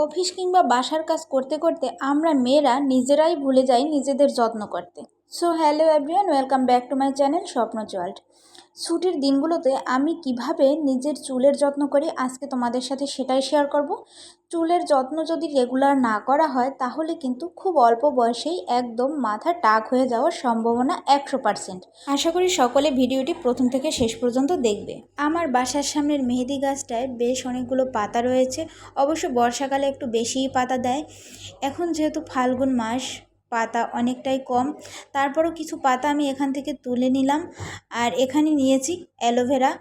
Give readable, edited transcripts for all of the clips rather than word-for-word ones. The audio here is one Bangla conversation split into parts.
অফিস কিংবা বাসার কাজ করতে করতে আমরা মেয়েরা নিজেরাই ভুলে যাই নিজেদের যত্ন করতে। So hello everyone, welcome back to my channel Swapnoj world. ছুটির দিনগুলোতে আমি কিভাবে নিজের চুলের যত্ন করি আজকে তোমাদের সাথে সেটাই শেয়ার করব। চুলের যত্ন যদি রেগুলার না করা হয় তাহলে কিন্তু খুব অল্প বয়সেই একদম মাথা টাক হয়ে যাওয়ার সম্ভাবনা 100%। আশা করি সকলে ভিডিওটি প্রথম থেকে শেষ পর্যন্ত দেখবে। আমার বাসার সামনের মেহেদি গাছটায় বেশ অনেকগুলো পাতা রয়েছে। অবশ্য বর্ষাকালে একটু বেশিই পাতা দেয়। এখন যেহেতু ফাল্গুন মাস, পাতা অনেকটাই কম, তারপরও কিছু পাতা আমি এখান থেকে তুলে নিলাম। আর এখানে নিয়েছি অ্যালোভেরা।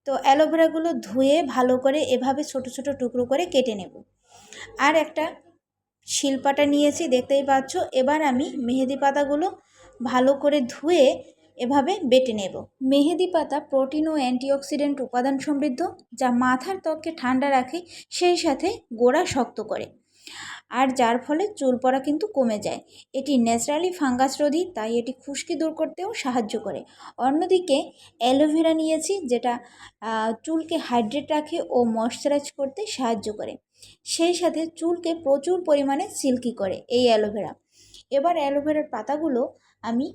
তো অ্যালোভেরাগুলো ধুয়ে ভালো করে এভাবে ছোট ছোট টুকরো করে কেটে নেব। আর একটা শিলপাটা নিয়েছি, দেখতেই পাচ্ছ। এবার আমি মেহেদি পাতাগুলো ভালো করে ধুয়ে এভাবে বেটে নেব। মেহেদি পাতা প্রোটিন ও অ্যান্টিঅক্সিডেন্ট উপাদান সমৃদ্ধ, যা মাথার ত্বককে ঠান্ডা রাখে, সেই সাথে গোড়া শক্ত করে, আর যার ফলে চুল পড়া কিন্তু কমে যায়। এটি ন্যাচারালি ফাঙ্গাস রোধী, তাই এটি খুশকি দূর করতেও সাহায্য করে। অন্যদিকে অ্যালোভেরা নিয়েছি, যেটা চুলকে হাইড্রেট রাখে ও ময়শ্চারাইজ করতে সাহায্য করে, সেই সাথে চুলকে প্রচুর পরিমাণে সিল্কি করে এই অ্যালোভেরা। এবার অ্যালোভেরার পাতাগুলো আমি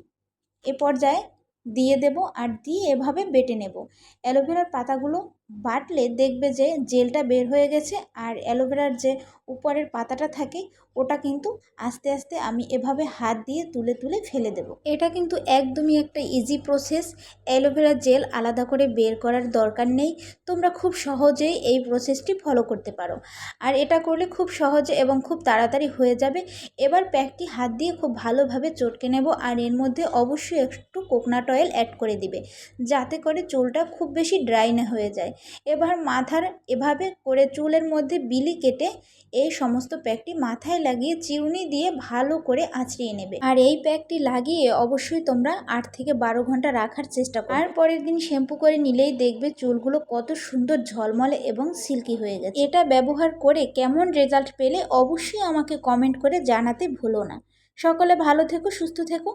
এ পর্যায়ে দিয়ে দেব আর দিয়ে এভাবে বেটে নেব। অ্যালোভেরার পাতাগুলো বাটলে দেখবে যে জেলটা বের হয়ে গেছে, আর অ্যালোভেরার যে উপরের পাতাটা থাকে ওটা কিন্তু আস্তে আস্তে আমি এভাবে হাত দিয়ে তুলে তুলে ফেলে দেব। এটা কিন্তু একদমই একটা ইজি প্রসেস। অ্যালোভেরা জেল আলাদা করে বের করার দরকার নেই। তোমরা খুব সহজেই এই প্রসেসটি ফলো করতে পারো, আর এটা করলে খুব সহজে এবং খুব তাড়াতাড়ি হয়ে যাবে। এবার প্যাকটি হাত দিয়ে খুব ভালোভাবে চটকে নেব, আর এর মধ্যে অবশ্যই একটু কোকোনাট অয়েল অ্যাড করে দিবে, যাতে করে চুলটা খুব বেশি ড্রাই না হয়ে যায়। এবার মাথার এভাবে করে চুলের মধ্যে বিলি কেটে এই সমস্ত প্যাকটি মাথায় লাগিয়ে চিরুনি দিয়ে ভালো করে আঁচড়িয়ে নেবে। আর এই প্যাকটি লাগিয়ে অবশ্যই তোমরা 8 থেকে 12 ঘন্টা রাখার চেষ্টা করো। আর পরের দিন শ্যাম্পু করে নিলেই দেখবে চুলগুলো কত সুন্দর ঝলমলে এবং সিল্কি হয়ে গেছে। এটা ব্যবহার করে কেমন রেজাল্ট পেলে অবশ্যই আমাকে কমেন্ট করে জানাতে ভুলো না। সকলে ভালো থেকো, সুস্থ থেকো।